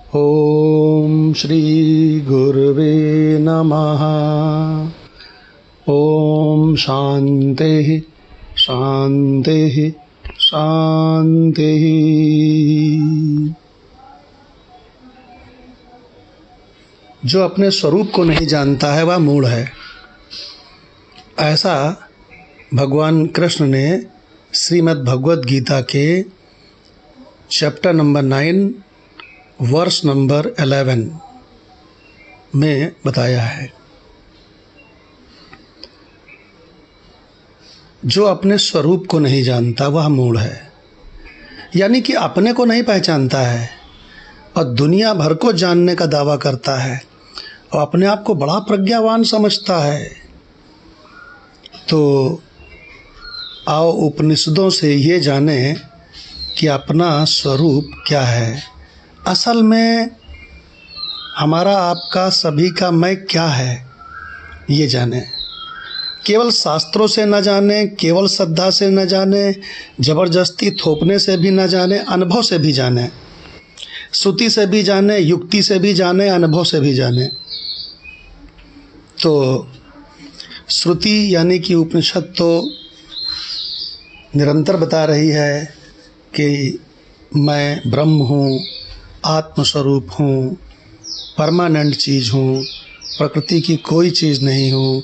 ओम श्री गुरुवे नमः। ओम शांति शांति शांति। जो अपने स्वरूप को नहीं जानता है वह मूढ़ है, ऐसा भगवान कृष्ण ने श्रीमद् भगवद गीता के चैप्टर नंबर 9 वर्स नंबर 11 में बताया है। जो अपने स्वरूप को नहीं जानता वह मूढ़ है, यानी कि अपने को नहीं पहचानता है और दुनिया भर को जानने का दावा करता है और अपने आप को बड़ा प्रज्ञावान समझता है। तो आओ उपनिषदों से ये जाने कि अपना स्वरूप क्या है। असल में हमारा आपका सभी का मैं क्या है ये जाने। केवल शास्त्रों से न जाने, केवल श्रद्धा से न जाने, जबरदस्ती थोपने से भी न जाने, अनुभव से भी जाने, श्रुति से भी जाने, युक्ति से भी जाने, अनुभव से भी जाने। तो श्रुति यानी कि उपनिषद तो निरंतर बता रही है कि मैं ब्रह्म हूँ, आत्मस्वरूप हूँ, परमानेंट चीज़ हूँ, प्रकृति की कोई चीज़ नहीं हूँ,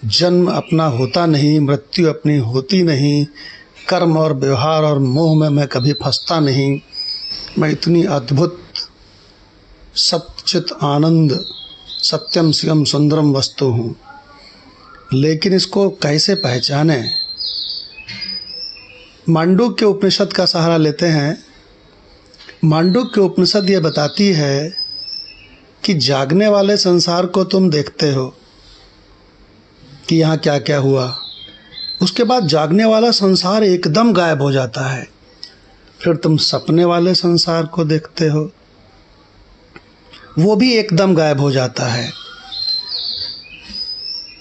जन्म अपना होता नहीं, मृत्यु अपनी होती नहीं, कर्म और व्यवहार और मोह में मैं कभी फंसता नहीं, मैं इतनी अद्भुत सच्चित आनंद सत्यम शिवम सुंदरम वस्तु हूँ। लेकिन इसको कैसे पहचाने? मांडुक्य उपनिषद का सहारा लेते हैं। मांडुक्य उपनिषद ये बताती है कि जागने वाले संसार को तुम देखते हो कि यहाँ क्या क्या हुआ, उसके बाद जागने वाला संसार एकदम गायब हो जाता है। फिर तुम सपने वाले संसार को देखते हो, वो भी एकदम गायब हो जाता है।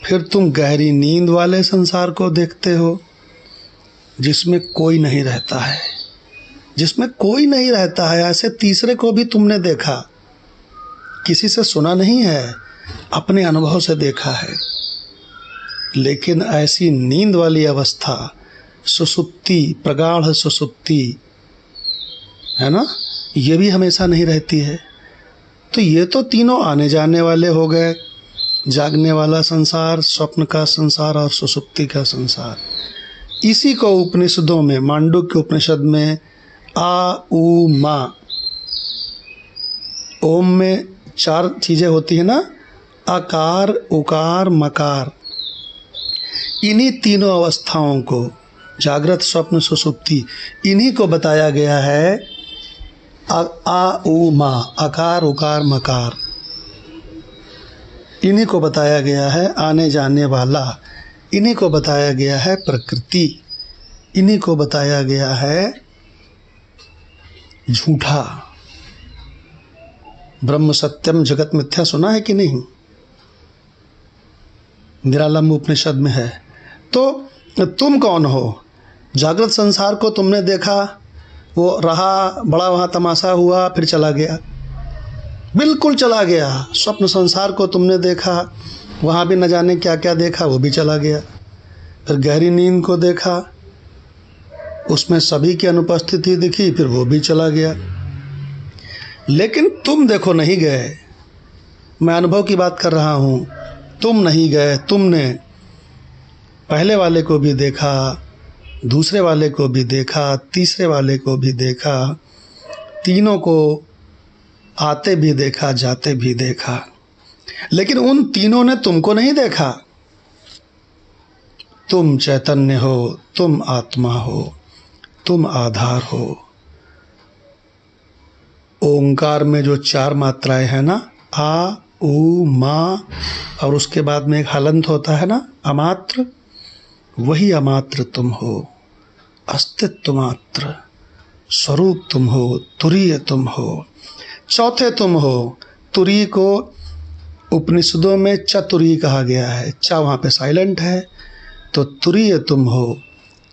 फिर तुम गहरी नींद वाले संसार को देखते हो जिसमें कोई नहीं रहता है, जिसमें कोई नहीं रहता है। ऐसे तीसरे को भी तुमने देखा, किसी से सुना नहीं है, अपने अनुभव से देखा है। लेकिन ऐसी नींद वाली अवस्था, सुसुप्ति, प्रगाढ़ सुसुप्ति है ना, ये भी हमेशा नहीं रहती है। तो ये तो तीनों आने जाने वाले हो गए, जागने वाला संसार, स्वप्न का संसार और सुसुप्ति का संसार। इसी को उपनिषदों में, मांडुक्य उपनिषद में आ उ मा, ओम में 4 चीज़ें होती है ना, आकार, उकार, मकार। इन्हीं तीनों अवस्थाओं को, जागृत, स्वप्न, सुसुप्ति, इन्हीं को बताया गया है आ उ मा, आकार, उकार, मकार। इन्हीं को बताया गया है आने जाने वाला, इन्हीं को बताया गया है प्रकृति, इन्हीं को बताया गया है झूठा। ब्रह्म सत्यम जगत मिथ्या सुना है कि नहीं? निरालंब उपनिषद में है। तो तुम कौन हो? जागृत संसार को तुमने देखा, वो रहा, बड़ा वहाँ तमाशा हुआ, फिर चला गया, बिल्कुल चला गया। स्वप्न संसार को तुमने देखा, वहाँ भी न जाने क्या क्या देखा, वो भी चला गया। फिर गहरी नींद को देखा, उसमें सभी की अनुपस्थिति दिखी, फिर वो भी चला गया। लेकिन तुम देखो नहीं गए, मैं अनुभव की बात कर रहा हूँ। तुम नहीं गए, तुमने पहले वाले को भी देखा, दूसरे वाले को भी देखा, तीसरे वाले को भी देखा, तीनों को आते भी देखा, जाते भी देखा। लेकिन उन तीनों ने तुमको नहीं देखा। तुम चैतन्य हो, तुम आत्मा हो, तुम आधार हो। ओंकार में जो 4 मात्राएं हैं ना, आ उ मा, और उसके बाद में एक हलंत होता है ना, अमात्र, वही अमात्र तुम हो, अस्तित्व मात्र, स्वरूप तुम हो, तुरीय तुम हो, चौथे तुम हो। तुरीय को उपनिषदों में चतुरी कहा गया है, चा वहाँ पे साइलेंट है, तो तुरीय तुम हो।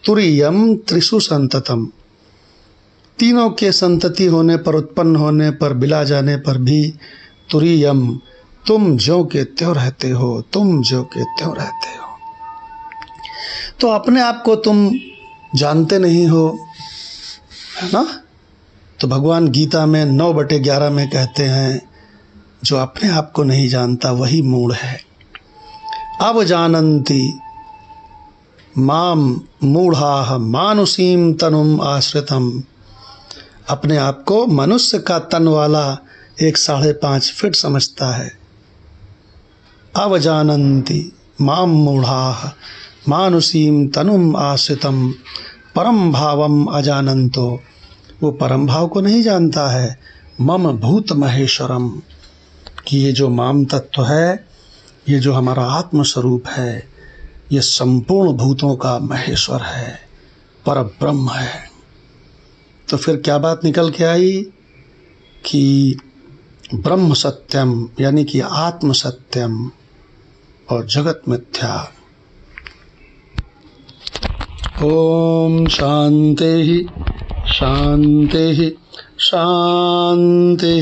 तुरीयम त्रिषु संततम, तीनों के संतति होने पर, उत्पन्न होने पर, बिला जाने पर भी तुरीयम, तुम ज्यों के त्यों रहते हो, तुम ज्यों के त्यों रहते हो। तो अपने आप को तुम जानते नहीं हो, है ना। तो भगवान गीता में 9/11 में कहते हैं, जो अपने आप को नहीं जानता वही मूढ़ है। अब जानन्ति माम मूढ़ाः मानुषीम तनुम आश्रितम। अपने आप को मनुष्य का तन वाला 1.5 फीट समझता है। अब जानन्ति माम मूढ़ाः मानुषीम तनुम आश्रितम परम भावम अजानन्तो। वो परम भाव को नहीं जानता है। मम भूत महेश्वरम, कि ये जो माम तत्व है, ये जो हमारा आत्म स्वरूप है, ये संपूर्ण भूतों का महेश्वर है, पर ब्रह्म है। तो फिर क्या बात निकल के आई कि ब्रह्म सत्यम, यानी कि आत्म सत्यम और जगत मिथ्या। ओम शांति शांति शांति।